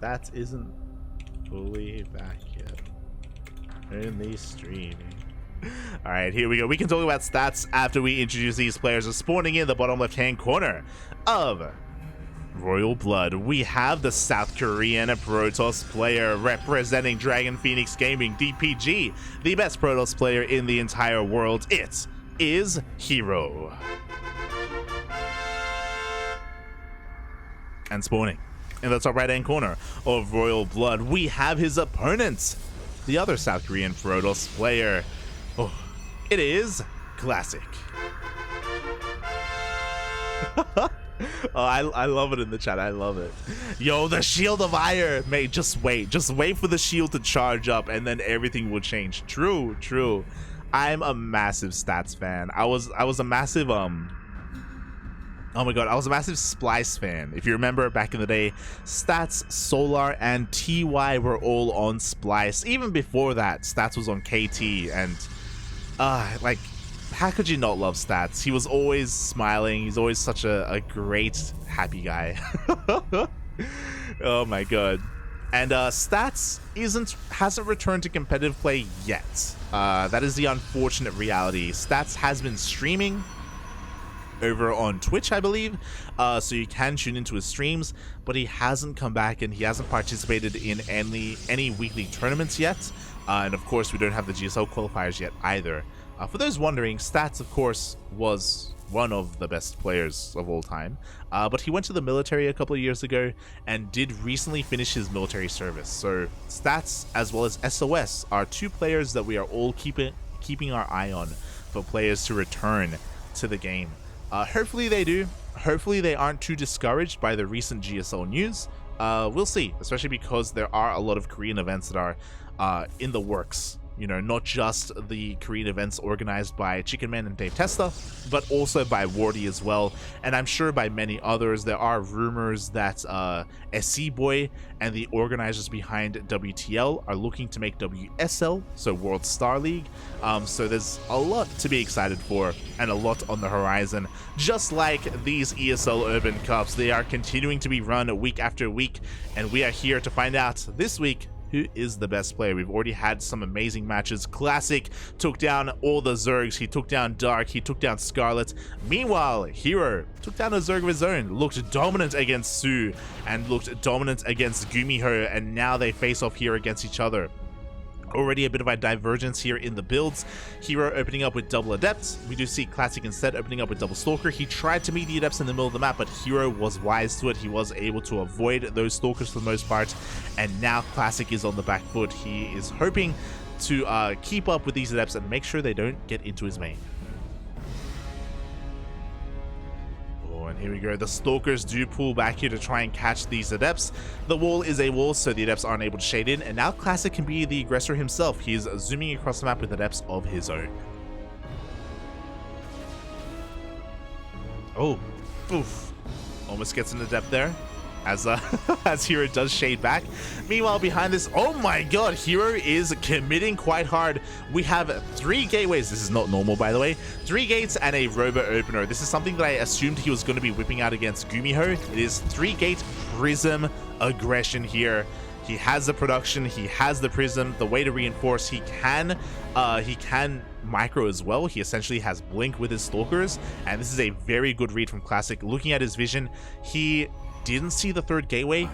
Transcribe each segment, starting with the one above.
Stats isn't fully back yet. Only streaming. Alright, here we go. We can talk about stats after we introduce these players. Spawning in the bottom left-hand corner of Royal Blood, we have the South Korean Protoss player representing Dragon Phoenix Gaming, DPG, the best Protoss player in the entire world. It is herO. And spawning in the top right-hand corner of Royal Blood, we have his opponent, the other South Korean Protoss player. Oh, it is Classic. Oh, I love it in the chat. I love it. Yo, the Shield of Ire. Mate, just wait. Just wait for the shield to charge up and then everything will change. True, true. I'm a massive stats fan. I was a massive oh my god, I was a massive Splice fan. If you remember back in the day, Stats, Solar, and TY were all on Splice. Even before that, Stats was on KT, and like, how could you not love Stats? He was always smiling. He's always such a great, happy guy. Oh my god. And Stats hasn't returned to competitive play yet. That is the unfortunate reality. Stats has been streaming over on Twitch, I believe, so you can tune into his streams, but he hasn't come back and he hasn't participated in any weekly tournaments yet, and of course we don't have the GSL qualifiers yet either. For those wondering, Stats of course was one of the best players of all time, but he went to the military a couple of years ago and did recently finish his military service. So Stats as well as SOS are two players that we are all keeping our eye on for players to return to the game. Hopefully they do. Hopefully they aren't too discouraged by the recent GSL news. We'll see, especially because there are a lot of Korean events that are in the works. You know, not just the Korean events organized by Chicken Man and Dave Testa, but also by Wardy as well, and I'm sure by many others. There are rumors that SC Boy and the organizers behind WTL are looking to make WSL, so World Star League. So there's a lot to be excited for and a lot on the horizon. Just like these ESL Open Cups, they are continuing to be run week after week, and we are here to find out this week who is the best player. We've already had some amazing matches. Classic took down all the Zergs. He took down Dark. He took down Scarlet. Meanwhile, herO took down a Zerg of his own, looked dominant against Su, and looked dominant against Gumiho, and now they face off here against each other. Already a bit of a divergence here in the builds. herO opening up with double Adepts. We do see Classic instead opening up with double Stalker. He tried to meet the Adepts in the middle of the map, but herO was wise to it. He was able to avoid those Stalkers for the most part, and now Classic is on the back foot. He is hoping to keep up with these Adepts and make sure they don't get into his main. And here we go. The Stalkers do pull back here to try and catch these Adepts. The wall is a wall, so the Adepts aren't able to shade in, and now Classic can be the aggressor himself. He is zooming across the map with Adepts of his own. Oh, oof. Almost gets an Adept there as as herO does shade back. Meanwhile, behind this, oh my god, herO is committing quite hard. We have 3 gateways. This is not normal, by the way. 3 gates and a Robo Opener. This is something that I assumed he was going to be whipping out against Gumiho. It is 3-gate Prism aggression here. He has the production, he has the Prism, the way to reinforce. He can micro as well. He essentially has Blink with his Stalkers, and this is a very good read from Classic. Looking at his vision, he didn't see the 3rd gateway,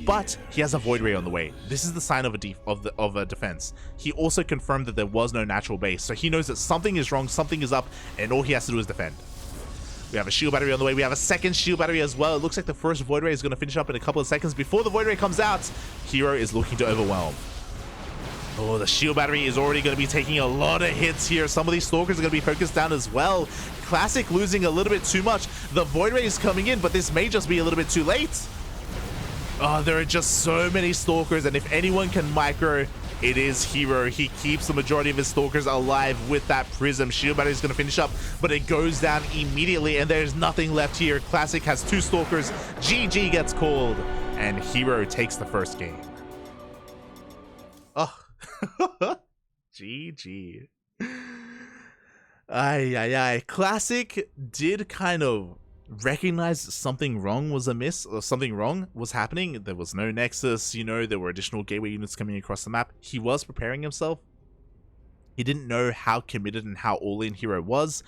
but he has a Void Ray on the way. This is the sign of a defense. He also confirmed that there was no natural base, so he knows that something is wrong, something is up, and all he has to do is defend. We have a shield battery on the way. We have a second shield battery as well. It looks like the first Void Ray is going to finish up in a couple of seconds. Before the Void Ray comes out, herO is looking to overwhelm. Oh, the shield battery is already going to be taking a lot of hits here. Some of these Stalkers are going to be focused down as well. Classic losing a little bit too much. The Void Ray is coming in, but this may just be a little bit too late. Oh, there are just so many Stalkers, and if anyone can micro, it is herO. He keeps the majority of his Stalkers alive with that Prism. Shield battery is going to finish up, but it goes down immediately, and there's nothing left here. Classic has 2 Stalkers. GG gets called, and herO takes the first game. Oh. GG. Ay. Classic did kind of recognized something wrong was amiss, or something wrong was happening. There was no nexus, you know, there were additional gateway units coming across the map. He was preparing himself. He didn't know how committed and how all-in herO was,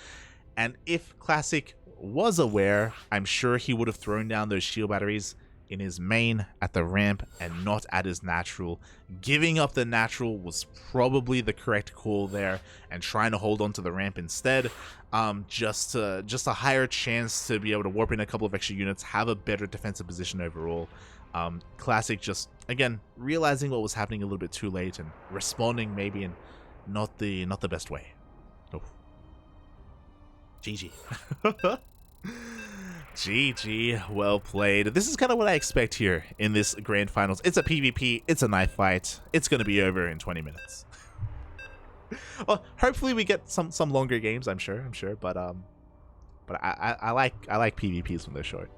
and if Classic was aware, I'm sure he would have thrown down those shield batteries in his main at the ramp and not at his natural. Giving up the natural was probably the correct call there, and trying to hold on to the ramp instead, just a higher chance to be able to warp in a couple of extra units, have a better defensive position overall. Classic just, again, realizing what was happening a little bit too late and responding maybe in not the best way. Oh. GG. GG, well played. This is kind of what I expect here in this grand finals. It's a PvP, it's a knife fight. It's going to be over in 20 minutes. Well, hopefully we get some longer games, I'm sure, but I like PvPs when they're short.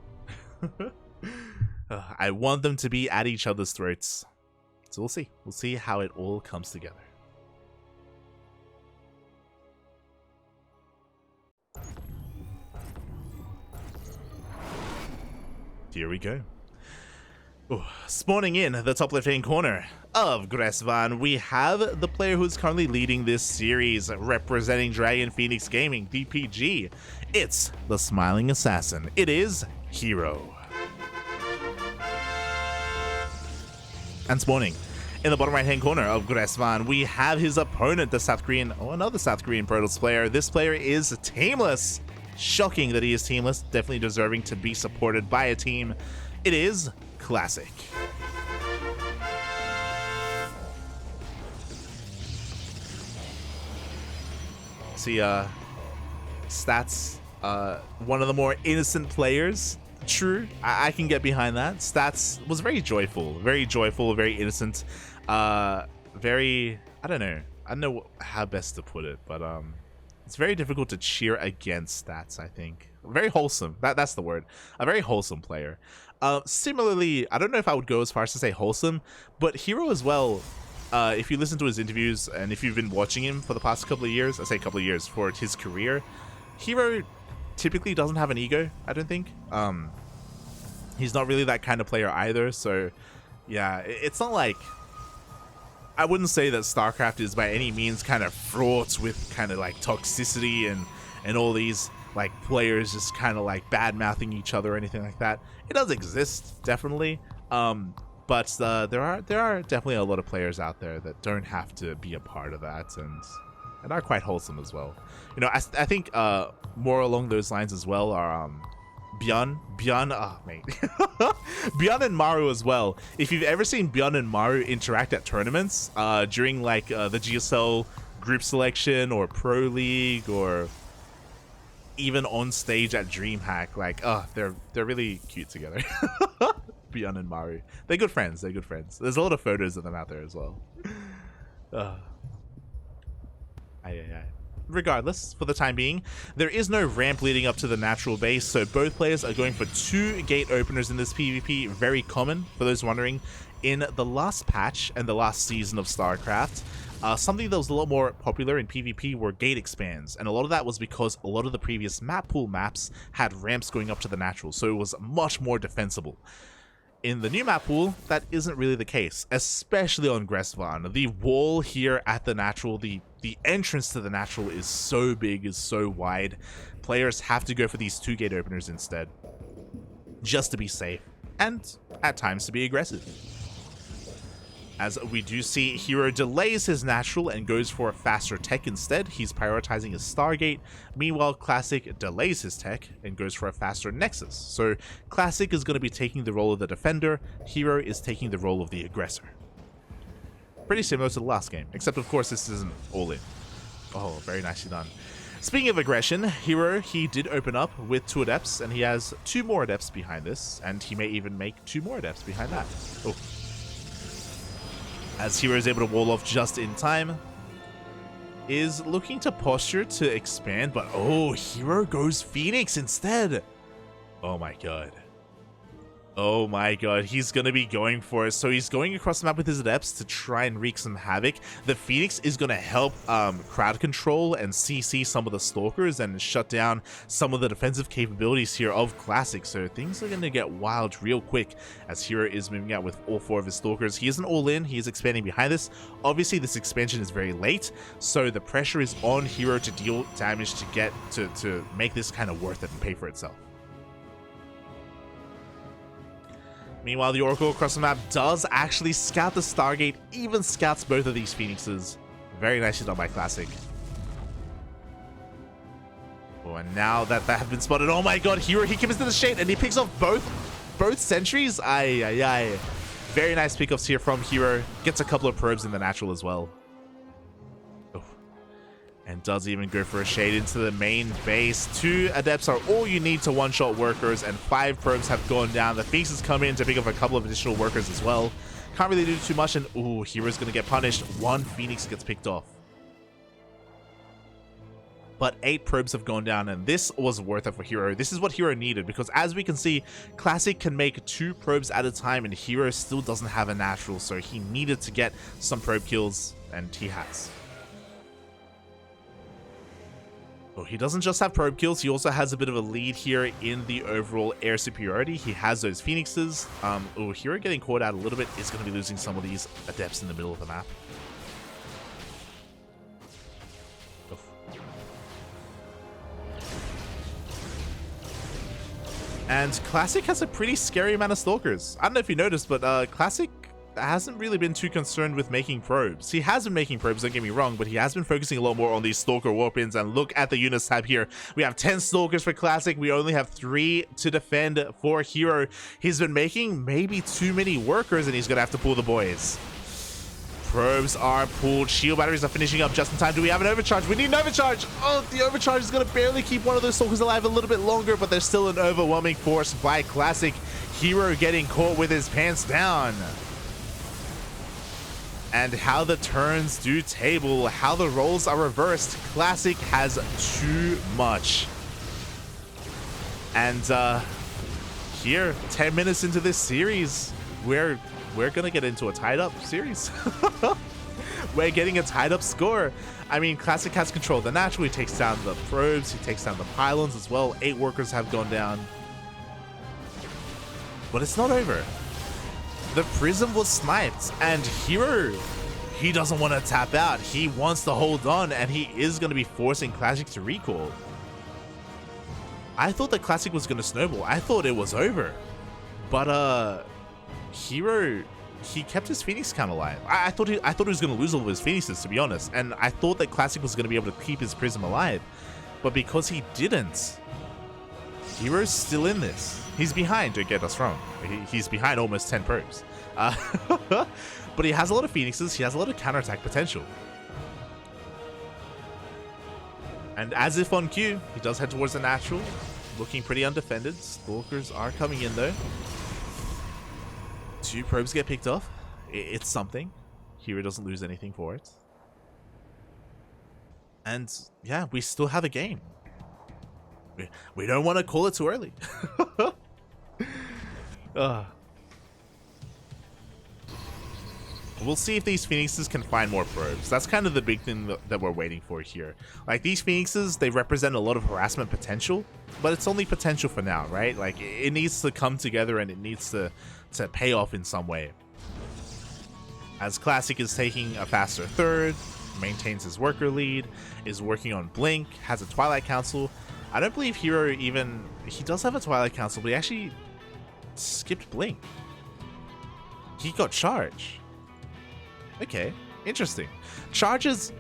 I want them to be at each other's throats. So we'll see. We'll see how it all comes together. Here we go. Ooh, spawning in the top left-hand corner of Gressvan, we have the player who's currently leading this series, representing Dragon Phoenix Gaming, DPG. It's the Smiling Assassin. It is herO. And spawning in the bottom right-hand corner of Gressvan, we have his opponent, the South Korean, another South Korean Protoss player. This player is teamless. Shocking that he is teamless, definitely deserving to be supported by a team. It is Classic. See, Stats, one of the more innocent players. True, I can get behind that. Stats was very joyful, very innocent. Very, I don't know how best to put it, but it's very difficult to cheer against Stats, I think. Very wholesome. That's the word. A very wholesome player. Similarly, I don't know if I would go as far as to say wholesome, but herO as well, if you listen to his interviews and if you've been watching him for the past couple of years, I say couple of years, for his career, herO typically doesn't have an ego, I don't think. He's not really that kind of player either, so yeah, it's not like... I wouldn't say that StarCraft is by any means kind of fraught with kind of like toxicity and all these like players just kind of like bad-mouthing each other or anything like that. It does exist, definitely, but there are definitely a lot of players out there that don't have to be a part of that and are quite wholesome as well. You know, I think more along those lines as well are Bjorn, oh mate, Bjorn and Maru as well. If you've ever seen Bjorn and Maru interact at tournaments during like the GSL group selection or Pro League or even on stage at DreamHack, like they're really cute together. Bjorn and Maru, they're good friends. There's a lot of photos of them out there as well. Regardless, for the time being, there is no ramp leading up to the natural base, so both players are going for 2 gate openers in this PvP. Very common, for those wondering. In the last patch and the last season of StarCraft, something that was a lot more popular in PvP were gate expands, and a lot of that was because a lot of the previous map pool maps had ramps going up to the natural, so it was much more defensible. In the new map pool, that isn't really the case, especially on Gressvan. The wall here at the natural, the entrance to the natural is so big, is so wide. Players have to go for these 2 gate openers instead, just to be safe, and at times to be aggressive. As we do see, herO delays his natural and goes for a faster tech instead. He's prioritizing his Stargate. Meanwhile, Classic delays his tech and goes for a faster Nexus. So Classic is going to be taking the role of the defender. herO is taking the role of the aggressor. Pretty similar to the last game, except of course this isn't all in. Oh, very nicely done. Speaking of aggression, herO, he did open up with 2 Adepts, and he has 2 more Adepts behind this, and he may even make 2 more Adepts behind that. Oh. As herO is able to wall off just in time, is looking to posture to expand, but oh, herO goes Phoenix instead. Oh my god. Oh my god, he's gonna be going for it. So he's going across the map with his adepts to try and wreak some havoc. The Phoenix is gonna help crowd control and CC some of the stalkers and shut down some of the defensive capabilities here of Classic. So things are gonna get wild real quick as herO is moving out with all 4 of his stalkers. He isn't all in, he is expanding behind this. Obviously this expansion is very late, so the pressure is on herO to deal damage to get to make this kind of worth it and pay for itself. Meanwhile, the Oracle across the map does actually scout the Stargate, even scouts both of these Phoenixes. Very nicely done by Classic. Oh, and now that have been spotted, oh my god, herO, he commits to the shade and he picks off both sentries. Aye, aye, aye. Very nice pickoffs here from herO. Gets a couple of probes in the natural as well. And does even go for a shade into the main base. 2 adepts are all you need to one-shot workers, and 5 probes have gone down. The Phoenixes come in to pick up a couple of additional workers as well. Can't really do too much, and ooh, herO's gonna get punished. 1 Phoenix gets picked off. But 8 probes have gone down, and this was worth it for herO. This is what herO needed, because as we can see, Classic can make 2 probes at a time, and herO still doesn't have a natural, so he needed to get some probe kills, and he has. Oh, he doesn't just have probe kills, he also has a bit of a lead here in the overall air superiority. He has those Phoenixes. Oh, herO getting caught out a little bit is going to be losing some of these adepts in the middle of the map. Oof. And Classic has a pretty scary amount of stalkers. I don't know if you noticed, but Classic hasn't really been too concerned with making probes. He has been making probes, don't get me wrong, but he has been focusing a lot more on these stalker warpins. And look at the units tab here. We have 10 stalkers for Classic. We only have 3 to defend for herO. He's been making maybe too many workers, and he's gonna have to pull the boys. Probes are pulled. Shield batteries are finishing up just in time. Do we have an overcharge? We need an overcharge. Oh, the overcharge is going to barely keep one of those stalkers alive a little bit longer, but there's still an overwhelming force by Classic. herO getting caught with his pants down. And how the turns do table, how the roles are reversed. Classic has too much. And here, 10 minutes into this series, we're gonna get into a tied up series. We're getting a tied up score. I mean, Classic has control of the natural. He takes down the probes, he takes down the pylons as well. 8 workers have gone down. But it's not over. The prism was sniped, and herO, he doesn't want to tap out. He wants to hold on, and he is going to be forcing Classic to recall. I thought that Classic was going to snowball. I thought it was over. But herO, he kept his Phoenix count alive. I thought he was going to lose all of his Phoenixes, to be honest. And I thought that Classic was going to be able to keep his prism alive. But because he didn't, herO's still in this. He's behind, don't get us wrong. He's behind almost 10 probes. But he has a lot of Phoenixes. He has a lot of counterattack potential. And as if on cue, he does head towards the natural. Looking pretty undefended. Stalkers are coming in though. 2 probes get picked off. It's something. herO doesn't lose anything for it. And yeah, we still have a game. We don't want to call it too early. We'll see if these Phoenixes can find more probes. That's kind of the big thing that we're waiting for here. Like, these Phoenixes, they represent a lot of harassment potential, but it's only potential for now, right? Like, it needs to come together and it needs to pay off in some way. As Classic is taking a faster third, maintains his worker lead, is working on Blink, has a Twilight Council. I don't believe herO even... He does have a Twilight Council, but he actually skipped Blink. He got Charge. Okay, interesting. Charge is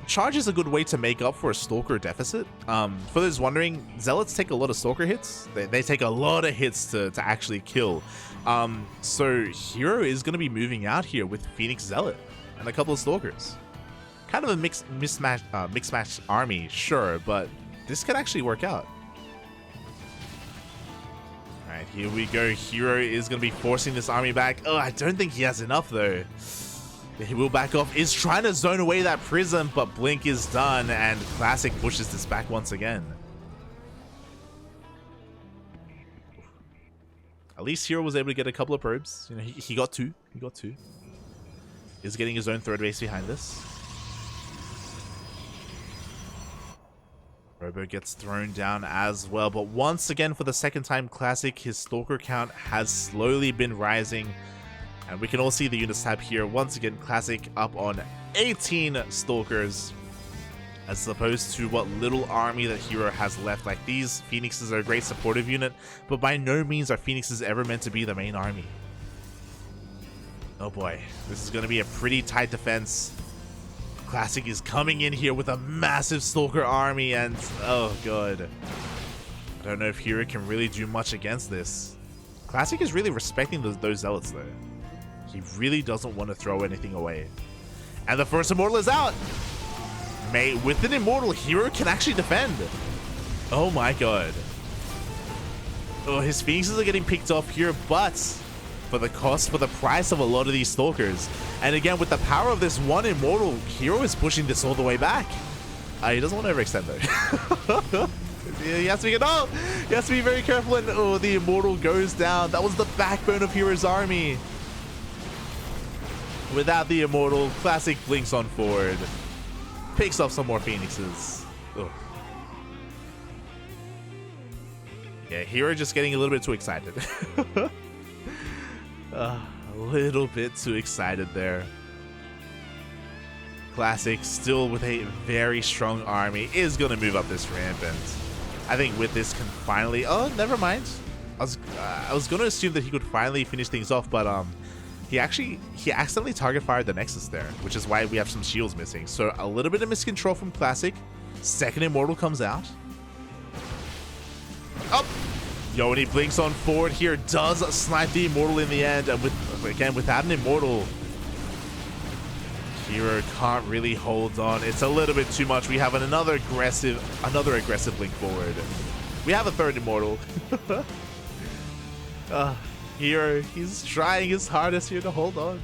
a good way to make up for a Stalker deficit. For those wondering, Zealots take a lot of Stalker hits. They take a lot of hits to actually kill. So herO is going to be moving out here with Phoenix Zealot and a couple of Stalkers. Kind of a mixed match army, sure, but this could actually work out. Alright, here we go. herO is going to be forcing this army back. Oh, I don't think he has enough though. He will back off. Is trying to zone away that prism, but Blink is done, and Classic pushes this back once again. At least herO was able to get a couple of probes. You know, he got two. He got two. He's getting his own third base behind this. Robo gets thrown down as well, but once again for the second time Classic, his Stalker count has slowly been rising. And we can all see the units tab here. Once again, Classic up on 18 Stalkers, as opposed to what little army that herO has left. Like, these Phoenixes are a great supportive unit, but by no means are Phoenixes ever meant to be the main army. Oh boy, this is going to be a pretty tight defense. Classic is coming in here with a massive Stalker army, and oh god. I don't know if herO can really do much against this. Classic is really respecting those Zealots though. He really doesn't want to throw anything away. And the first Immortal is out! Mate, with an Immortal, herO can actually defend. Oh my god. Oh, his Phoenixes are getting picked off here, but for the price of a lot of these Stalkers. And again, with the power of this one Immortal, herO is pushing this all the way back. He doesn't want to overextend though. He has to be very careful, and oh, the Immortal goes down. That was the backbone of herO's army. Without the Immortal, Classic blinks on forward. Picks off some more Phoenixes. Ugh. Yeah, herO just getting a little bit too excited. A little bit too excited there. Classic, still with a very strong army, is going to move up this ramp, and I think with this can finally... Oh, never mind. I was going to assume that he could finally finish things off, but he accidentally target fired the Nexus there, which is why we have some shields missing. So a little bit of miscontrol from Classic. Second Immortal comes out. Oh! Yo, and he blinks on forward here, does snipe the Immortal in the end, and without an Immortal, herO can't really hold on. It's a little bit too much. We have another aggressive blink forward. We have a third Immortal. herO, he's trying his hardest here to hold on,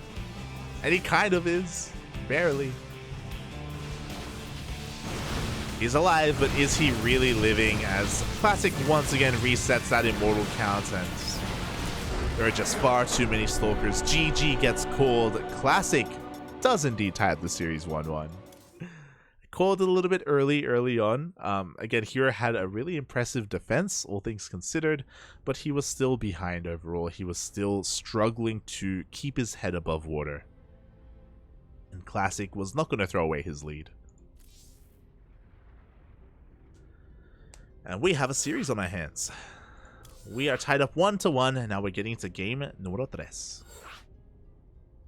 and he kind of is, barely. He's alive, but is he really living, as Classic once again resets that Immortal count, and there are just far too many Stalkers. GG gets called. Classic does indeed tie up the series 1-1. Called it a little bit early on. Again, herO had a really impressive defense, all things considered, but he was still behind overall. He was still struggling to keep his head above water. And Classic was not going to throw away his lead. And we have a series on our hands. We are tied up 1-1, and now we're getting into game número 3.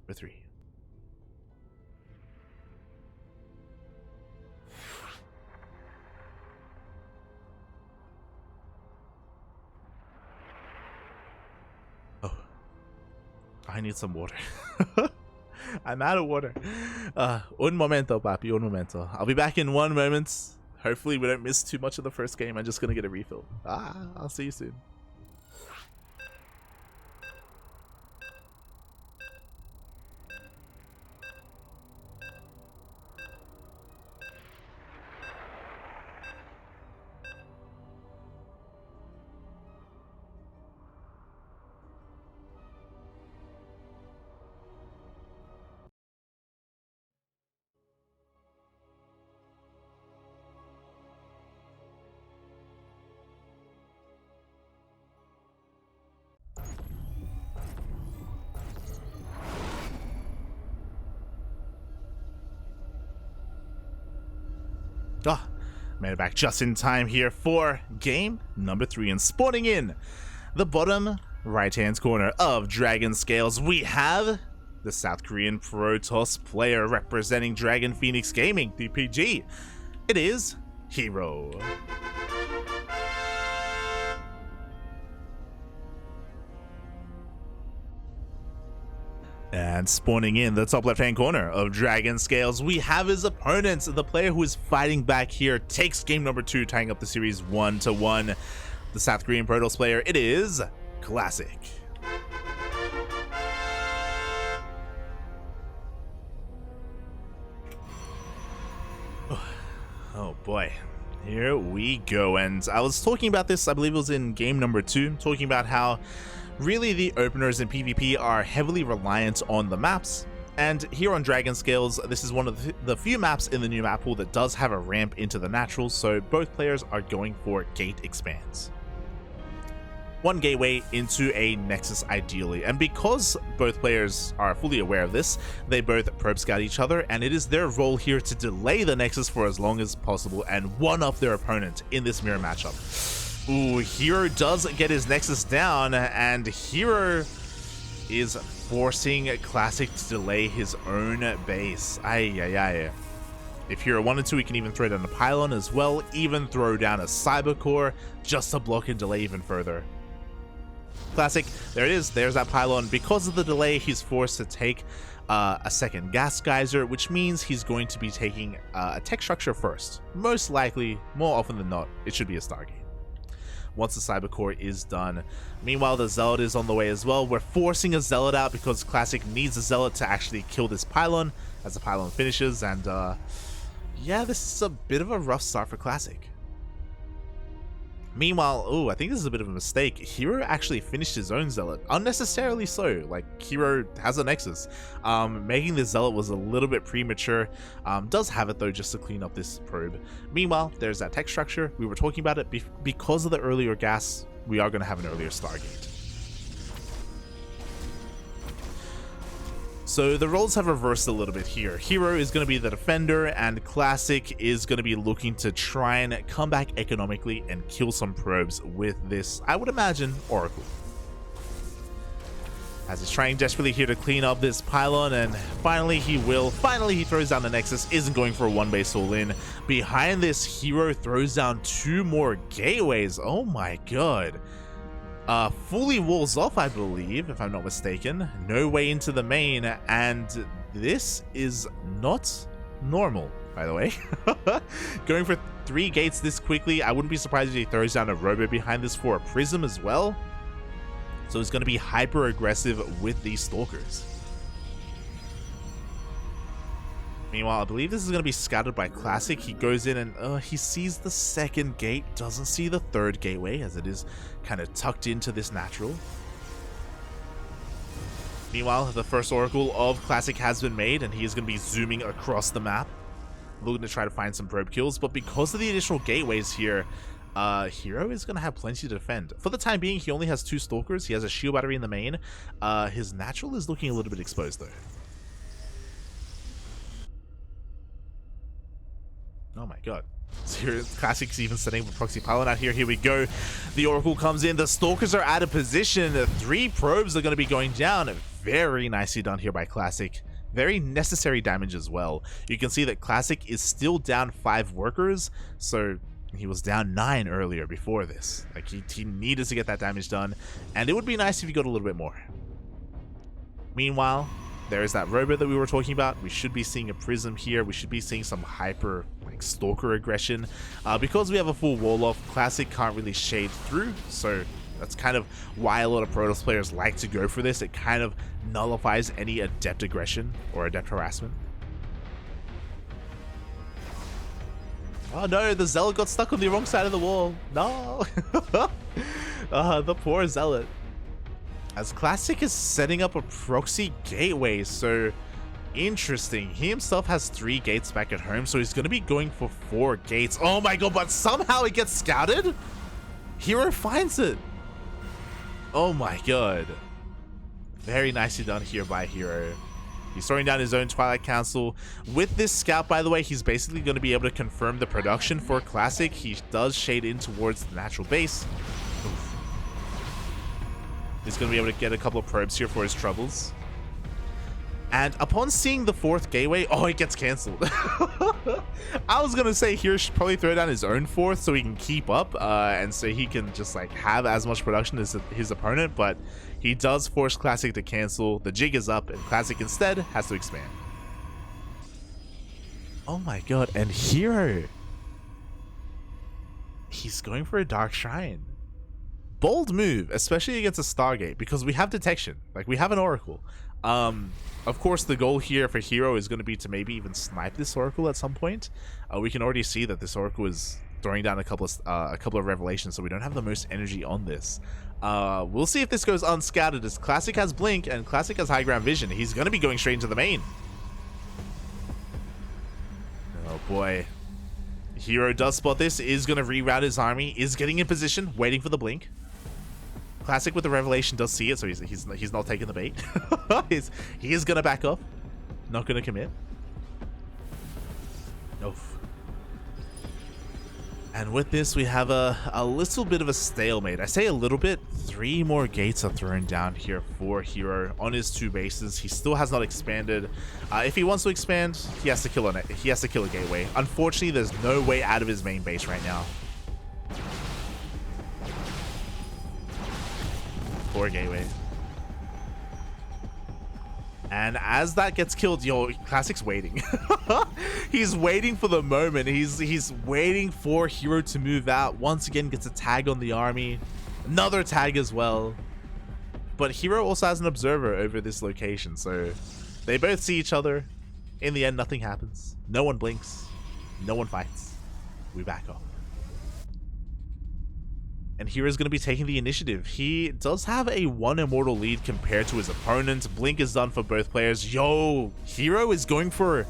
Or 3. Oh. I need some water. I'm out of water. Un momento, papi, un momento. I'll be back in 1 moment. Hopefully we don't miss too much of the first game. I'm just going to get a refill. I'll see you soon. Made it back just in time here for game number 3, and spawning in the bottom right-hand corner of Dragon Scales, we have the South Korean Protoss player representing Dragon Phoenix Gaming, DPG. It is herO. And spawning in the top left-hand corner of Dragon Scales, we have his opponent, the player who is fighting back here, takes game number 2, tying up the series 1-1. The South Korean Protoss player, it is Classic. Oh boy. Here we go, and I was talking about this, I believe it was in game number 2, talking about how really the openers in PvP are heavily reliant on the maps. And here on Dragon Scales, this is one of the few maps in the new map pool that does have a ramp into the naturals, so both players are going for gate expands. One gateway into a nexus ideally, and because both players are fully aware of this, they both probe scout each other, and it is their role here to delay the nexus for as long as possible and one-up their opponent in this mirror matchup. Ooh, herO does get his nexus down, and herO is forcing Classic to delay his own base. Ay. If herO wanted to, he can even throw down a pylon as well, even throw down a cyber core just to block and delay even further. Classic, there it is, there's that pylon. Because of the delay, he's forced to take a second gas geyser, which means he's going to be taking a tech structure first. Most likely, more often than not, it should be a Stargate. Once the cyber core is done. Meanwhile, the zealot is on the way as well. We're forcing a zealot out because Classic needs a zealot to actually kill this pylon as the pylon finishes, and yeah, this is a bit of a rough start for Classic. Meanwhile, oh, I think this is a bit of a mistake. herO actually finished his own zealot, unnecessarily so. Like, herO has a nexus. Making this zealot was a little bit premature. Does have it though, just to clean up this probe. Meanwhile, there's that tech structure. We were talking about it because of the earlier gas. We are going to have an earlier Stargate. So the roles have reversed a little bit here. herO is going to be the defender, and Classic is going to be looking to try and come back economically and kill some probes with this, I would imagine, Oracle. As he's trying desperately here to clean up this pylon, and finally he will. Finally he throws down the Nexus, isn't going for a one base all in. Behind this, herO throws down 2 more gateways. Oh my god. Fully walls off, I believe, if I'm not mistaken. No way into the main, and this is not normal, by the way. Going for 3 gates this quickly, I wouldn't be surprised if he throws down a robo behind this for a prism as well. So he's going to be hyper aggressive with these stalkers. Meanwhile, I believe this is going to be scouted by Classic. He goes in and he sees the second gate, doesn't see the third gateway as it is kind of tucked into this natural. Meanwhile, the first Oracle of Classic has been made, and he is going to be zooming across the map, looking to try to find some probe kills. But because of the additional gateways here, herO is going to have plenty to defend. For the time being, he only has 2 stalkers. He has a shield battery in the main. His natural is looking a little bit exposed though. Oh my god. So Classic's even setting up a proxy pylon out here. Here we go. The Oracle comes in. The Stalkers are out of position. 3 probes are going to be going down. Very nicely done here by Classic. Very necessary damage as well. You can see that Classic is still down 5 workers. So he was down 9 earlier before this. Like he needed to get that damage done. And it would be nice if he got a little bit more. Meanwhile, there is that robot that we were talking about. We should be seeing a prism here. We should be seeing some hyper stalker aggression. Because we have a full wall off, Classic can't really shade through. So that's kind of why a lot of Protoss players like to go for this. It kind of nullifies any adept aggression or adept harassment. Oh no, the Zealot got stuck on the wrong side of the wall. No. The poor Zealot. As Classic is setting up a proxy gateway, so interesting. He himself has 3 gates back at home, so he's going to be going for 4 gates. Oh my god, but somehow it gets scouted? herO finds it. Oh my god. Very nicely done here by herO. He's throwing down his own Twilight Council. With this scout, by the way, he's basically going to be able to confirm the production for Classic. He does shade in towards the natural base. Oof. He's going to be able to get a couple of probes here for his troubles. And upon seeing the 4th gateway, oh, it gets cancelled. I was going to say here should probably throw down his own 4th so he can keep up and so he can just like have as much production as his opponent, but he does force Classic to cancel. The jig is up and Classic instead has to expand. Oh my god, and herO, he's going for a Dark Shrine. Bold move, especially against a Stargate, because we have detection. Like, we have an Oracle. Of course, the goal here for herO is going to be to maybe even snipe this Oracle at some point. We can already see that this Oracle is throwing down a couple of revelations, so we don't have the most energy on this. We'll see if this goes unscouted, as Classic has Blink and Classic has high ground vision. He's going to be going straight into the main. Oh boy. herO does spot this, is going to reroute his army, is getting in position, waiting for the Blink. Classic with the revelation does see it, so he's not taking the bait. He is going to back up, not going to commit. Oof. And with this, we have a little bit of a stalemate. I say a little bit. 3 more gates are thrown down here for herO on his 2 bases. He still has not expanded. If he wants to expand, he has to kill a gateway. Unfortunately, there's no way out of his main base right now. Poor gateway. And as that gets killed, yo, Classic's waiting. He's waiting for the moment. He's waiting for herO to move out. Once again, gets a tag on the army. Another tag as well. But herO also has an observer over this location, so they both see each other. In the end, nothing happens. No one blinks. No one fights. We back off. And hero's going to be taking the initiative. He does have a 1 immortal lead compared to his opponent. Blink is done for both players. Yo, herO is going for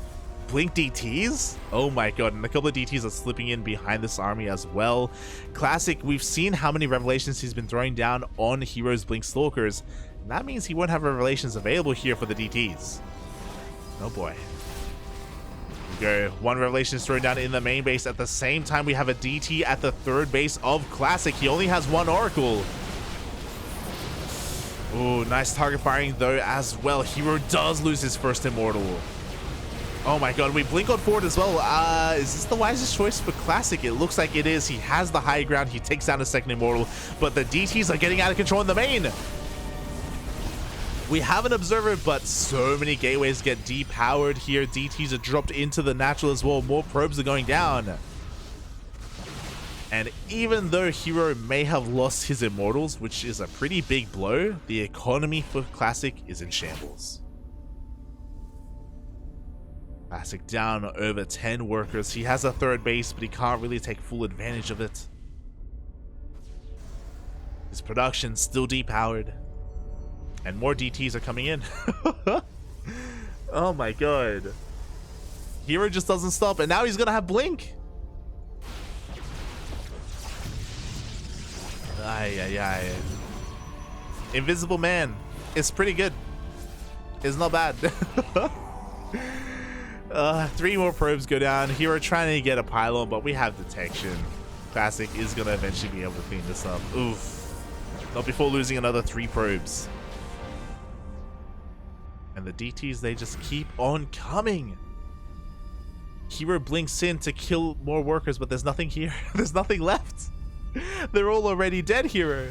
Blink DTs? Oh my god, and a couple of DTs are slipping in behind this army as well. Classic, we've seen how many revelations he's been throwing down on hero's Blink Stalkers. And that means he won't have revelations available here for the DTs. Oh boy. Go. 1 revelation is thrown down in the main base. At the same time, we have a DT at the 3rd base of Classic. He only has 1 Oracle. Oh, nice target firing though as well. herO does lose his 1st immortal. Oh my god, we blink on forward as well. Is this the wisest choice for Classic? It looks like it is. He has the high ground. He takes down a 2nd immortal, but the DTs are getting out of control in the main. We have an observer, but so many gateways get depowered here. DTs are dropped into the natural as well. More probes are going down. And even though herO may have lost his immortals, which is a pretty big blow, the economy for Classic is in shambles. Classic down over 10 workers. He has a 3rd base, but he can't really take full advantage of it. His production still depowered. And more DTs are coming in. Oh my god. herO just doesn't stop, and now he's gonna have Blink. Ay. Invisible Man. It's pretty good. It's not bad. 3 more probes go down. herO trying to get a pylon, but we have detection. Classic is gonna eventually be able to clean this up. Oof. Not before losing another 3 probes. And the DTs, they just keep on coming. herO blinks in to kill more workers, but there's nothing here. There's nothing left. They're all already dead, herO.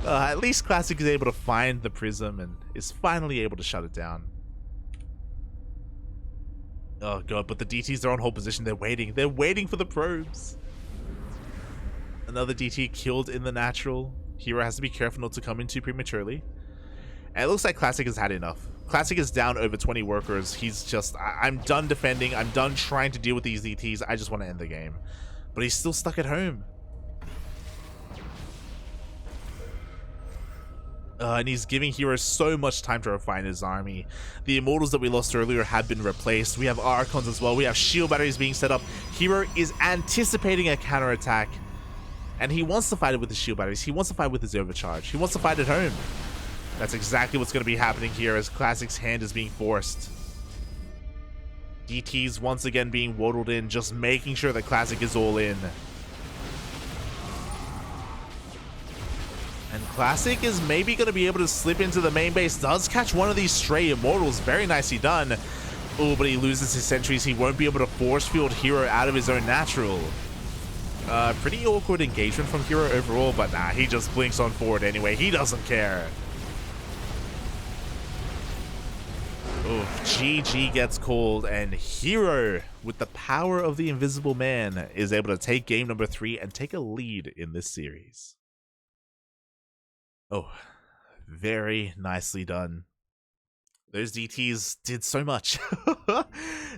At least Classic is able to find the prism and is finally able to shut it down. Oh god, but the DTs are on hold position. They're waiting. They're waiting for the probes. Another DT killed in the natural. herO has to be careful not to come in too prematurely. And it looks like Classic has had enough. Classic is down over 20 workers. He's just, I'm done defending. I'm done trying to deal with these DTs. I just want to end the game. But he's still stuck at home. And he's giving herO so much time to refine his army. The immortals that we lost earlier have been replaced. We have Archons as well. We have shield batteries being set up. herO is anticipating a counterattack. And he wants to fight it with his shield batteries. He wants to fight with his overcharge. He wants to fight at home. That's exactly what's going to be happening here as Classic's hand is being forced. DTs once again being waddled in, just making sure that Classic is all in. And Classic is maybe going to be able to slip into the main base. Does catch one of these stray immortals. Very nicely done. Oh, but he loses his sentries. He won't be able to force field herO out of his own natural. Pretty awkward engagement from herO overall, but nah, he just blinks on forward anyway. He doesn't care. Oof, GG gets called, and herO, with the power of the Invisible Man, is able to take game number 3 and take a lead in this series. Oh, very nicely done. Those DTs did so much.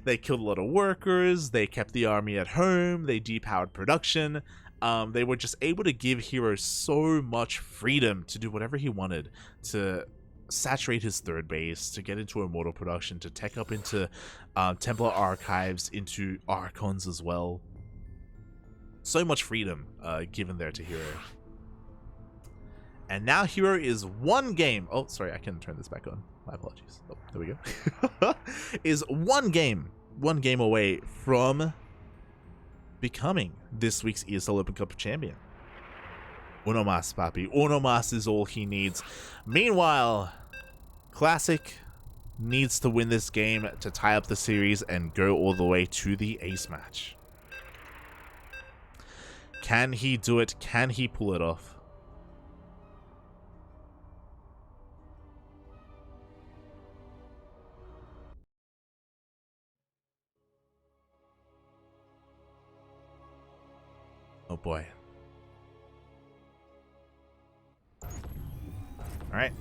They killed a lot of workers, they kept the army at home, they depowered production. They were just able to give herO so much freedom to do whatever he wanted, to saturate his third base, to get into immortal production, to tech up into Templar archives, into Archons as well. So much freedom given there to herO. And now herO is one game. Oh, sorry, I can turn this back on. My apologies. Oh, there we go. Is one game away from becoming this week's ESL Open Cup champion. Uno mas, papi. Uno mas is all he needs. Meanwhile, Classic needs to win this game to tie up the series and go all the way to the ace match. Can he do it? Can he pull it off? Oh boy. Alright,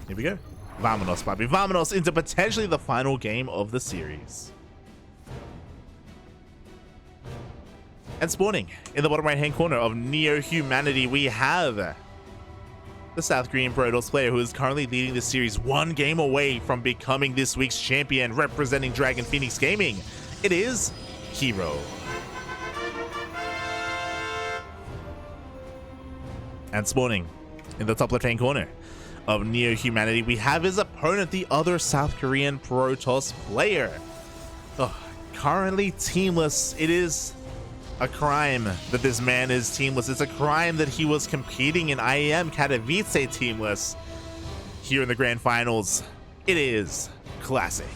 here we go. Vamonos, baby. Vamonos into potentially the final game of the series. And spawning in the bottom right hand corner of Neo Humanity, we have the South Korean Protoss player who is currently leading the series, one game away from becoming this week's champion, representing Dragon Phoenix Gaming. It is herO. And spawning in the top left hand corner of Neo Humanity, we have his opponent, the other South Korean Protoss player. Oh, currently teamless. It is a crime that this man is teamless. It's a crime that he was competing in IEM Katowice teamless here in the grand finals. It is Classic.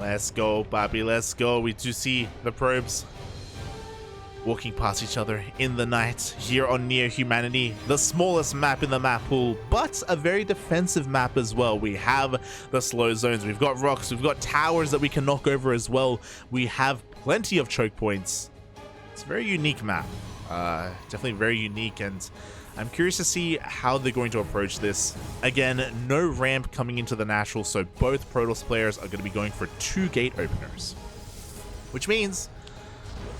Let's go, Bobby. Let's go. We do see the probes walking past each other in the night here on Neo Humanity, the smallest map in the map pool, but a very defensive map as well. We have the slow zones, we've got rocks, we've got towers that we can knock over as well. We have plenty of choke points. It's a very unique map, definitely very unique, and I'm curious to see how they're going to approach this. Again, no ramp coming into the natural, so both Protoss players are going to be going for 2 gate openers, which means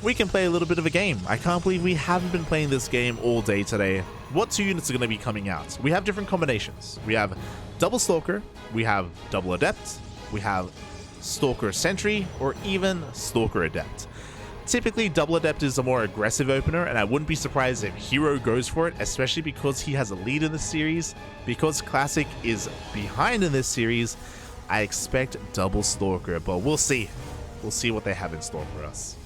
we can play a little bit of a game. I can't believe we haven't been playing this game all day today. What 2 units are going to be coming out? We have different combinations. We have double Stalker, we have double Adept, we have Stalker Sentry, or even Stalker Adept. Typically, double Adept is a more aggressive opener, and I wouldn't be surprised if herO goes for it, especially because he has a lead in the series. Because Classic is behind in this series, I expect double Stalker, but we'll see. We'll see what they have in store for us.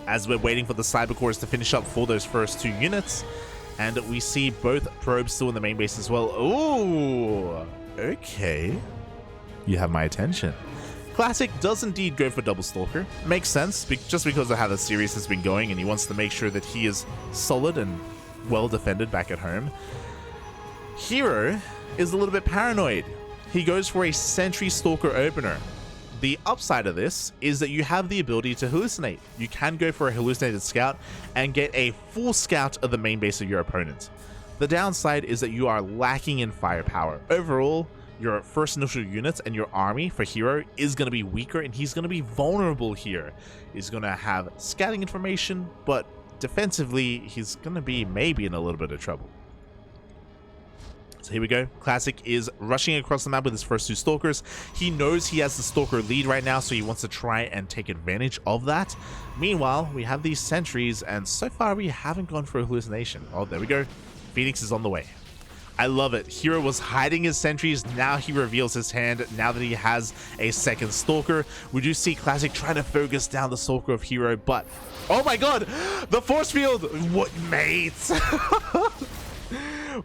As we're waiting for the Cyber Cores to finish up for those first 2 units, and we see both probes still in the main base as well. Ooh, okay. You have my attention. Classic does indeed go for double Stalker. Makes sense, just because of how the series has been going, and he wants to make sure that he is solid and well defended back at home. herO is a little bit paranoid. He goes for a Sentry Stalker opener. The upside of this is that you have the ability to hallucinate. You can go for a hallucinated scout and get a full scout of the main base of your opponent. The downside is that you are lacking in firepower. Overall, your first initial units and your army for herO is going to be weaker, and he's going to be vulnerable here. He's going to have scouting information, but defensively, he's going to be maybe in a little bit of trouble. So here we go. Classic is rushing across the map with his first 2 Stalkers. He knows he has the Stalker lead right now, so he wants to try and take advantage of that. Meanwhile, we have these sentries, and so far we haven't gone for a hallucination. Oh, there we go. Phoenix is on the way. I love it. herO was hiding his sentries. Now he reveals his hand now that he has a second Stalker. We do see Classic trying to focus down the Stalker of herO, but oh my god, the force field! What, mate?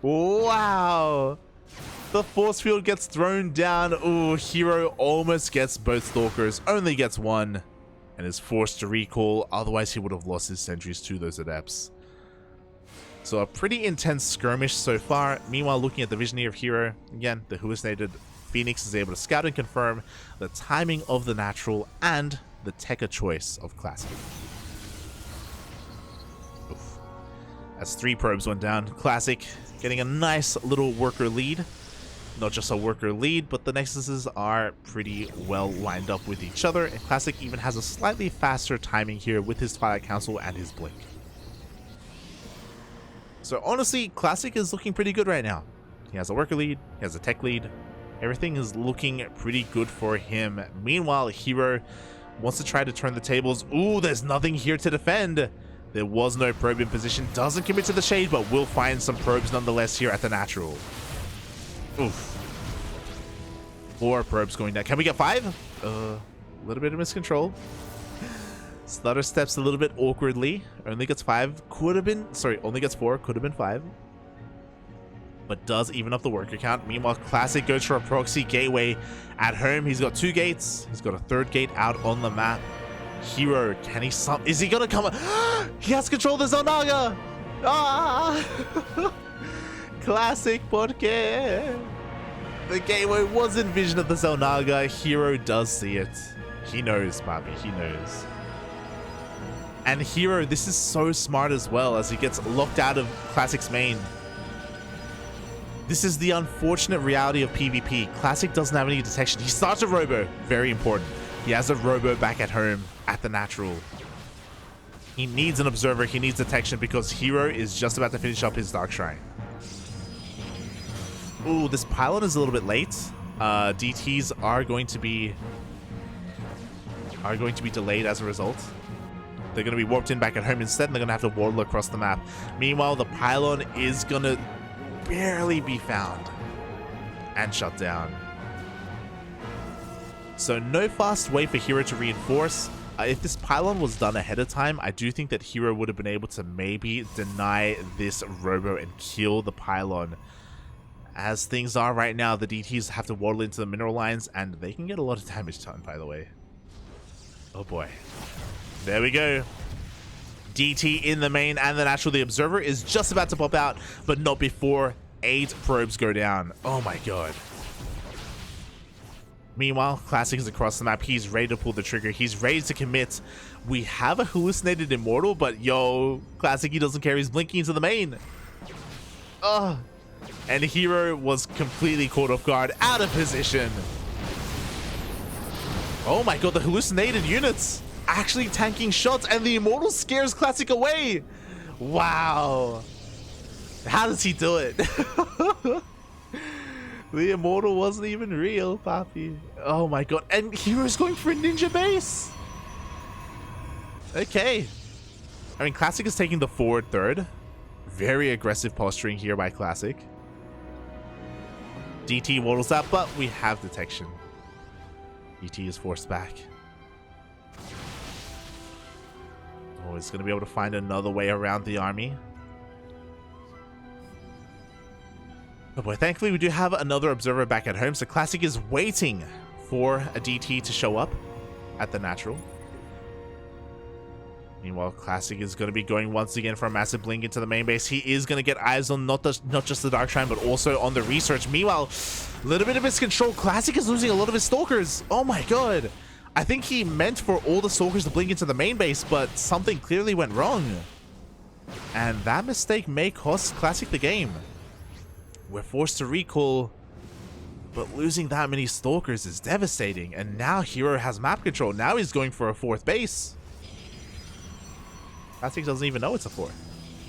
Wow, the force field gets thrown down. Oh, herO almost gets both Stalkers, only gets one, and is forced to recall. Otherwise he would have lost his sentries to those Adepts. So a pretty intense skirmish so far. Meanwhile, looking at the vision here of herO, again, the hallucinated Phoenix is able to scout and confirm the timing of the natural and the Tekka choice of Classic. Oof. As 3 probes went down, Classic getting a nice little worker lead. not just a worker lead, but the Nexuses are pretty well lined up with each other, and Classic even has a slightly faster timing here with his Twilight Council and his Blink. So honestly, Classic is looking pretty good right now. He has a worker lead, he has a tech lead, everything is looking pretty good for him. Meanwhile, herO wants to try to turn the tables. Ooh, there's nothing here to defend. There was no probe in position, doesn't commit to the shade, but will find some probes nonetheless here at the natural. Oof. 4 probes going down. Can we get 5? A little bit of miscontrol. Stutter steps a little bit awkwardly. Only gets 5. Could have been, sorry, only gets 4. Could have been 5. But does even up the worker count. Meanwhile, Classic goes for a proxy gateway at home. He's got 2 gates. He's got a 3rd gate out on the map. herO, can he is he gonna come? He has control of the Zelnaga. Ah! Classic, porque the gateway was in vision of the Zelnaga. herO does see it. He knows, Papi, he knows. And herO, this is so smart as well, as he gets locked out of Classic's main. This is the unfortunate reality of PvP. Classic doesn't have any detection. He starts a robo, very important. He has a robo back at home at the natural. He needs an observer, he needs detection, because herO is just about to finish up his Dark Shrine. Ooh, this pylon is a little bit late. DTs are going to be delayed as a result. They're going to be warped in back at home instead, and they're going to have to waddle across the map. Meanwhile, the pylon is going to barely be found and shut down. So no fast way for herO to reinforce. If this pylon was done ahead of time, I do think that herO would have been able to maybe deny this robo and kill the pylon. As things are right now, the DTs have to waddle into the mineral lines, and they can get a lot of damage done, by the way. Oh boy. There we go. DT in the main and the natural. The observer is just about to pop out, but not before 8 probes go down. Oh my god. Meanwhile, Classic is across the map. He's ready to pull the trigger. He's ready to commit. We have a hallucinated Immortal, but yo, Classic, he doesn't care. He's blinking into the main. Ugh. And herO was completely caught off guard, out of position. Oh my god, the hallucinated units actually tanking shots, and the Immortal scares Classic away. Wow. How does he do it? The Immortal wasn't even real, Papi. Oh my god. And herO's going for a ninja base. Okay. I mean, Classic is taking the forward third. Very aggressive posturing here by Classic. DT waddles up, but we have detection. DT is forced back. Oh, he's going to be able to find another way around the army. Oh boy, thankfully we do have another observer back at home, so Classic is waiting for a DT to show up at the natural. Meanwhile, Classic is going to be going once again for a massive blink into the main base. He is going to get eyes on not just the Dark Shrine, but also on the research. Meanwhile, a little bit of his control. Classic is losing a lot of his stalkers. Oh my god. I think he meant for all the stalkers to blink into the main base, but something clearly went wrong. And that mistake may cost Classic the game. We're forced to recall, but losing that many stalkers is devastating. And now herO has map control. Now he's going for a 4th base. Classic doesn't even know it's a 4th.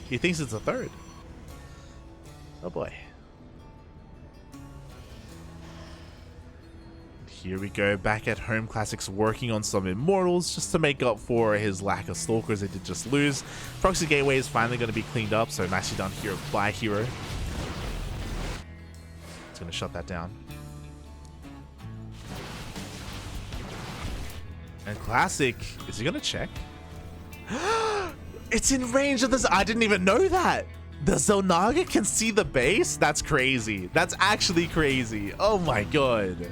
He thinks it's a 3rd. Oh boy. Here we go, back at home. Classic's working on some Immortals just to make up for his lack of stalkers they did just lose. Proxy Gateway is finally going to be cleaned up, so nicely done here by herO. It's going to shut that down. And Classic, is he going to check? It's in range of this. I didn't even know that. The Zelnaga can see the base? That's crazy. That's actually crazy. Oh my god.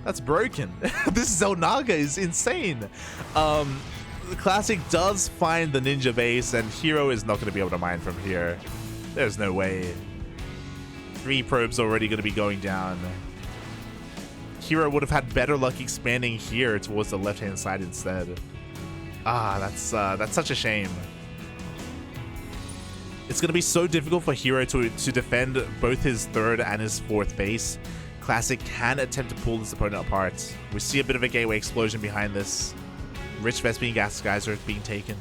That's broken. This Zelnaga is insane. Classic does find the ninja base, and herO is not going to be able to mine from here. There's no way. 3 probes already going to be going down. herO would have had better luck expanding here towards the left-hand side instead. Ah, that's such a shame. It's going to be so difficult for herO to defend both his third and his fourth base. Classic can attempt to pull this opponent apart. We see a bit of a gateway explosion behind this. Rich Vespian Gas Geyser being taken.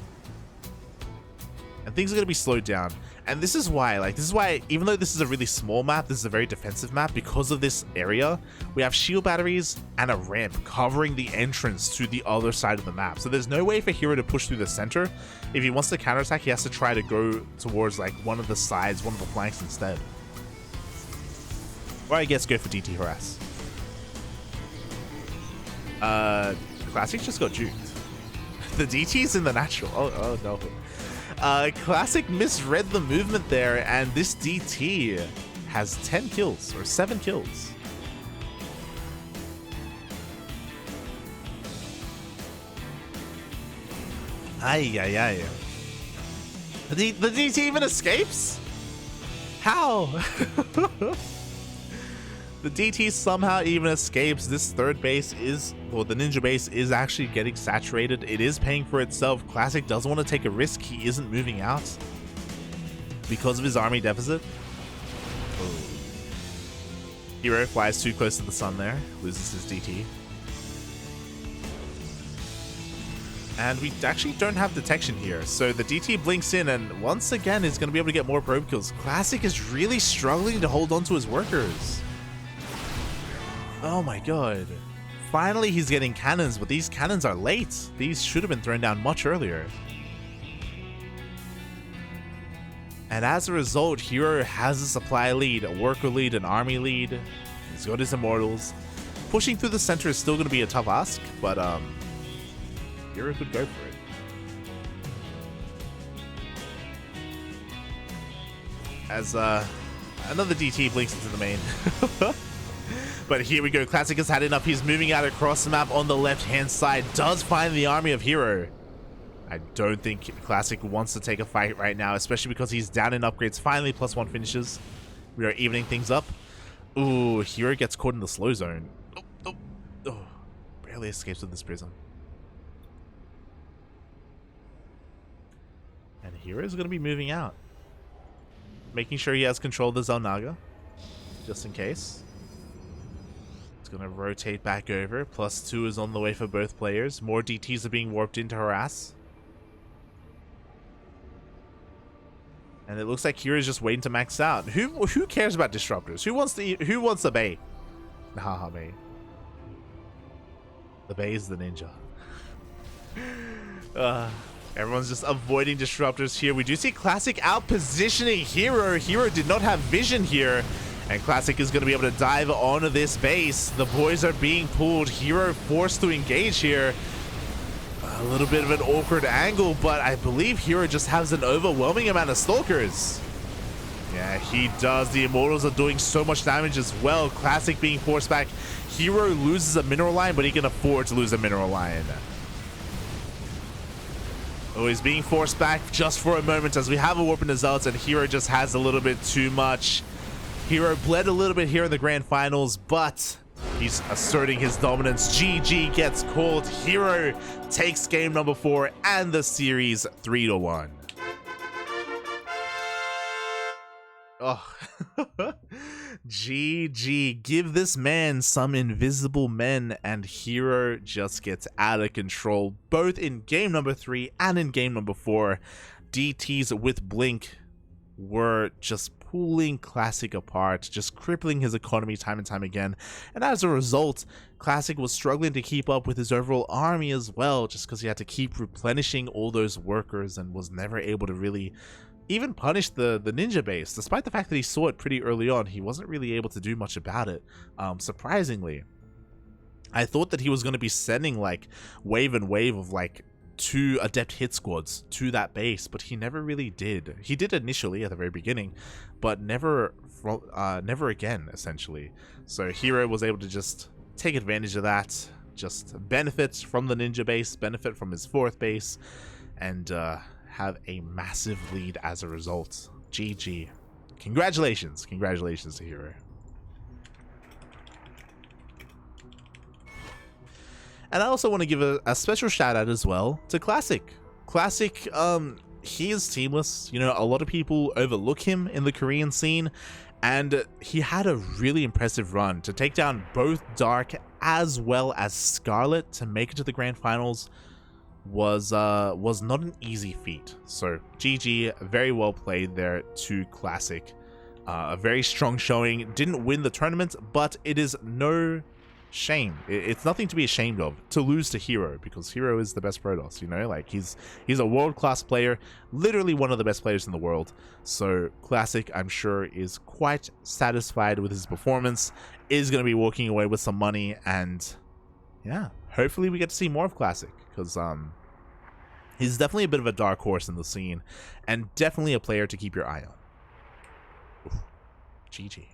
And things are going to be slowed down. And this is why, even though this is a really small map, this is a very defensive map, because of this area, we have shield batteries and a ramp covering the entrance to the other side of the map. So there's no way for herO to push through the center. If he wants to counterattack, he has to try to go towards like one of the sides, one of the flanks instead. Or I guess go for DT harass. Classic just got juked. The DT's in the natural. Oh no. Classic misread the movement there, and this DT has 10 kills, or 7 kills. Ay. The DT even escapes? How? The DT somehow even escapes. This third base is, well, the ninja base is actually getting saturated. It is paying for itself. Classic doesn't want to take a risk. He isn't moving out because of his army deficit. Oh. herO flies too close to the sun there, loses his DT. And we actually don't have detection here, so the DT blinks in and once again is going to be able to get more probe kills. Classic is really struggling to hold on to his workers. Oh my god. Finally he's getting cannons, but these cannons are late. These should have been thrown down much earlier. And as a result, herO has a supply lead, a worker lead, an army lead. He's got his immortals. Pushing through the center is still going to be a tough ask, but herO could go for it. As another DT blinks into the main. But here we go. Classic has had enough. He's moving out across the map on the left-hand side. Does find the army of herO. I don't think Classic wants to take a fight right now, especially because he's down in upgrades. Finally, +1 finishes. We are evening things up. Ooh, herO gets caught in the slow zone. Oh. Barely escapes with this prism. And herO is going to be moving out. Making sure he has control of the Zelnaga. Just in case. Gonna rotate back over. +2 is on the way for both players. More DTs are being warped in to harass. And it looks like herO is just waiting to max out. Who cares about disruptors? Who wants the Bay? Haha, Bay. The Bay is the ninja. Everyone's just avoiding disruptors here. We do see Classic out positioning herO. herO did not have vision here. And Classic is going to be able to dive onto this base. The boys are being pulled. herO forced to engage here. A little bit of an awkward angle, but I believe herO just has an overwhelming amount of stalkers. Yeah, he does. The immortals are doing so much damage as well. Classic being forced back. herO loses a mineral line, but he can afford to lose a mineral line. Oh, he's being forced back just for a moment as we have a warp in the Zealots, and herO just has a little bit too much. herO bled a little bit here in the grand finals, but he's asserting his dominance. GG gets called. herO takes game number 4 and the series 3-1. Oh, GG. Give this man some invisible men, and herO just gets out of control, both in game number 3 and in game number 4. DTs with Blink were just pulling Classic apart, just crippling his economy time and time again. And as a result, Classic was struggling to keep up with his overall army as well, just because he had to keep replenishing all those workers and was never able to really even punish the ninja base. Despite the fact that he saw it pretty early on, he wasn't really able to do much about it, surprisingly. I thought that he was going to be sending like wave and wave of like 2 adept hit squads to that base, but he never really did. He did initially at the very beginning, but never again, essentially. So herO was able to just take advantage of that, just benefit from the ninja base, benefit from his 4th base, and have a massive lead as a result. GG. Congratulations to herO. And I also want to give a special shout out as well to Classic. Classic he is seamless. You know, a lot of people overlook him in the Korean scene, and he had a really impressive run to take down both Dark as well as Scarlet to make it to the grand finals. Was not an easy feat. So GG, very well played there to Classic. A very strong showing. Didn't win the tournament, but it is no shame. It's nothing to be ashamed of to lose to herO, because herO is the best Protoss, you know, like he's a world-class player, literally one of the best players in the world. So Classic, I'm sure, is quite satisfied with his performance, is going to be walking away with some money, and yeah, hopefully we get to see more of Classic, because he's definitely a bit of a dark horse in the scene, and definitely a player to keep your eye on. Oof. GG.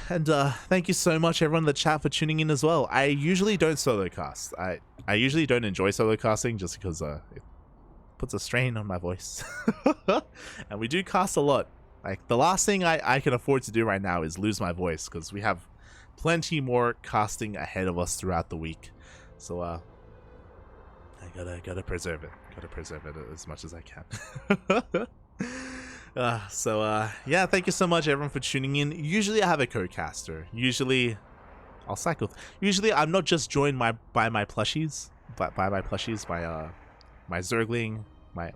And thank you so much everyone in the chat for tuning in as well. I usually don't solo cast. I usually don't enjoy solo casting just because it puts a strain on my voice. And we do cast a lot. Like, the last thing I can afford to do right now is lose my voice, because we have plenty more casting ahead of us throughout the week. So I gotta preserve it. Gotta preserve it as much as I can. Yeah, thank you so much everyone for tuning in. Usually I have a co-caster. Usually I'll cycle. Usually I'm not just joined by my plushies, but by my plushies, by my Zergling, my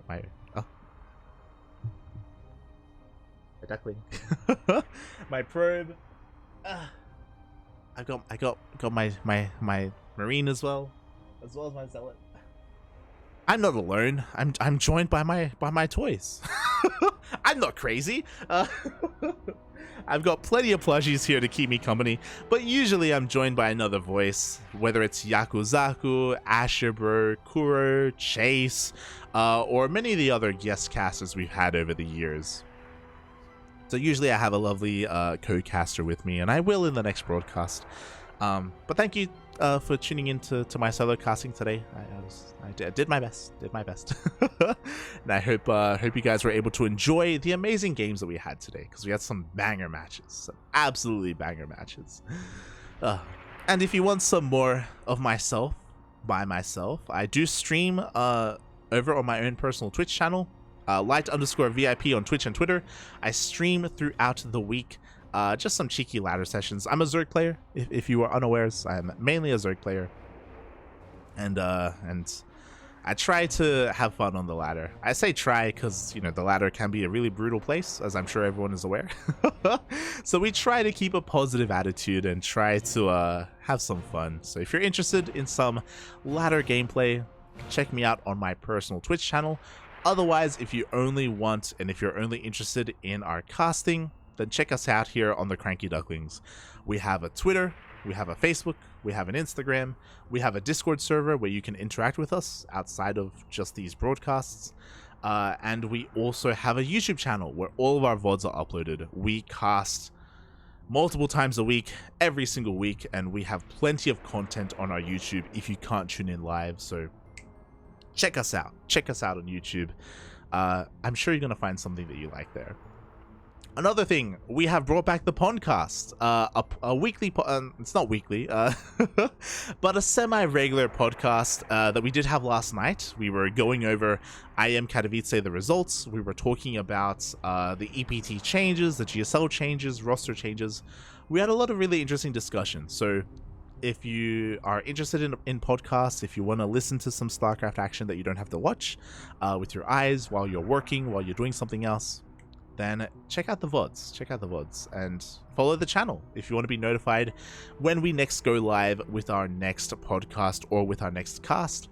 Duckling, my probe. I got my Marine as well as my Zealot. I'm not alone. I'm joined by my toys. I'm not crazy. I've got plenty of plushies here to keep me company, but usually I'm joined by another voice, whether it's Yakuzaku, Asherbro, Kuro, Chase, or many of the other guest casters we've had over the years. So usually I have a lovely co-caster with me, and I will in the next broadcast. But thank you for tuning in to my solo casting today. I did my best. And I hope you guys were able to enjoy the amazing games that we had today, because we had some banger matches, some absolutely banger matches. And if you want some more of myself by myself, I do stream over on my own personal Twitch channel, light_VIP on Twitch and Twitter. I stream throughout the week. Just some cheeky ladder sessions. I'm a Zerg player, if you are unawares. I'm mainly a Zerg player, and I try to have fun on the ladder. I say try because, you know, the ladder can be a really brutal place, as I'm sure everyone is aware. So we try to keep a positive attitude and try to have some fun. So if you're interested in some ladder gameplay, check me out on my personal Twitch channel. Otherwise, if you only want, and if you're only interested in our casting, then check us out here on the CranKy Ducklings. We have a Twitter, we have a Facebook, we have an Instagram, we have a Discord server where you can interact with us outside of just these broadcasts. And we also have a YouTube channel where all of our VODs are uploaded. We cast multiple times a week, every single week, and we have plenty of content on our YouTube if you can't tune in live. So check us out. Check us out on YouTube. I'm sure you're going to find something that you like there. Another thing, we have brought back the podcast, a weekly, it's not weekly, but a semi-regular podcast that we did have last night. We were going over IM Katowice, the results. We were talking about the EPT changes, the GSL changes, roster changes. We had a lot of really interesting discussions. So if you are interested in podcasts, if you want to listen to some StarCraft action that you don't have to watch with your eyes while you're working, while you're doing something else, then check out the VODs, and follow the channel if you want to be notified when we next go live with our next podcast or with our next cast.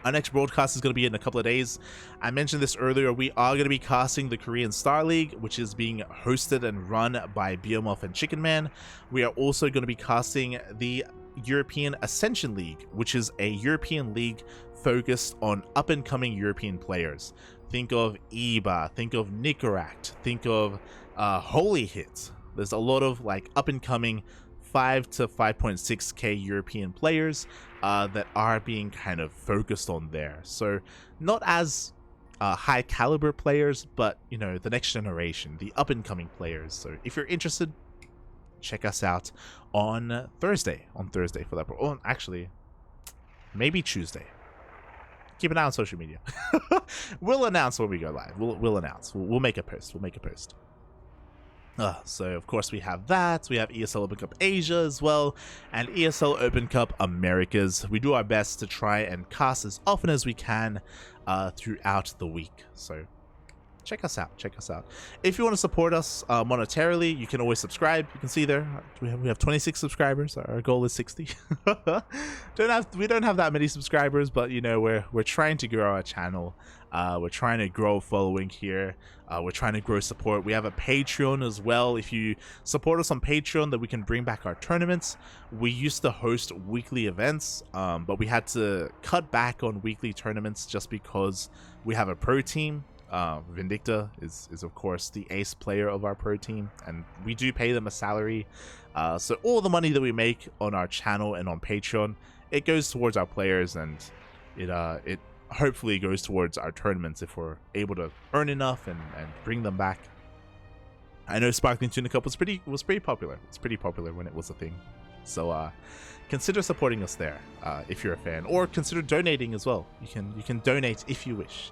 Our next broadcast is going to be in a couple of days. I mentioned this earlier, we are going to be casting the Korean Star League, which is being hosted and run by Beomoth and Chicken Man. We are also going to be casting the European Ascension League, which is a European league focused on up-and-coming European players. Think of Iba, think of Nicoract, think of Holy Hit. There's a lot of like up-and-coming 5 to 5.6k European players that are being kind of focused on there. So not as high caliber players, but you know, the next generation, the up-and-coming players. So if you're interested, check us out on Thursday for that. Oh, actually, maybe Tuesday. keep an eye on social media. We'll announce when we go live. We'll announce. We'll make a post. We'll make a post. So of course we have that. We have ESL Open Cup Asia as well, and ESL Open Cup Americas. We do our best to try and cast as often as we can throughout the week. So check us out. Check us out. If you want to support us monetarily, you can always subscribe. You can see there we have 26 subscribers. Our goal is 60. We don't have that many subscribers, but you know, we're trying to grow our channel. We're trying to grow following here. We're trying to grow support. We have a Patreon as well. If you support us on Patreon, that we can bring back our tournaments. We used to host weekly events, but we had to cut back on weekly tournaments just because we have a pro team. Vindicta is of course the ace player of our pro team, and we do pay them a salary. So all the money that we make on our channel and on Patreon, it goes towards our players, and it hopefully goes towards our tournaments if we're able to earn enough and bring them back. I know Sparkling Tuna Cup was pretty popular. It's pretty popular when it was a thing. So consider supporting us there if you're a fan, or consider donating as well. You can donate if you wish.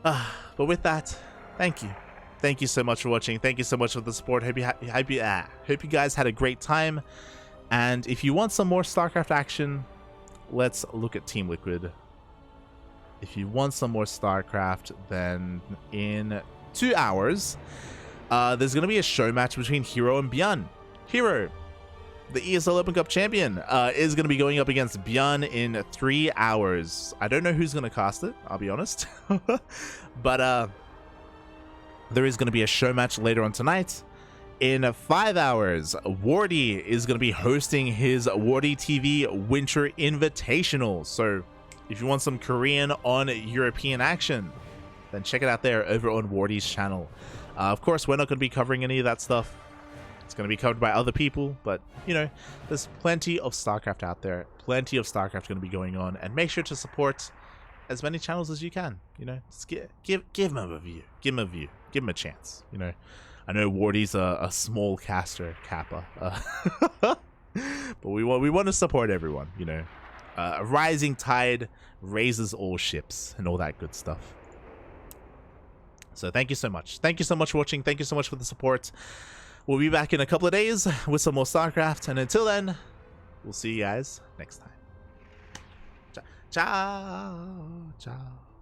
But with that, thank you so much for watching. Thank you so much for the support. Hope you guys had a great time. And if you want some more StarCraft action, let's look at Team Liquid. If you want some more StarCraft, then in 2 hours, there's gonna be a show match between herO and herO. herO, the ESL Open Cup champion, is going to be going up against Bjorn in 3 hours. I don't know who's going to cast it, I'll be honest. But there is going to be a show match later on tonight. In 5 hours, Wardy is going to be hosting his Wardy TV Winter Invitational. So if you want some Korean on European action, then check it out there over on Wardy's channel. Of course, we're not going to be covering any of that stuff. It's going to be covered by other people, but you know, there's plenty of StarCraft out there. Plenty of StarCraft going to be going on, and make sure to support as many channels as you can. You know, just give them a view, give them a chance. You know, I know Wardy's a small caster, Kappa, but we want to support everyone. You know, a rising tide raises all ships, and all that good stuff. So thank you so much. Thank you so much for watching. Thank you so much for the support. We'll be back in a couple of days with some more StarCraft, and until then, we'll see you guys next time. Ciao. Ciao.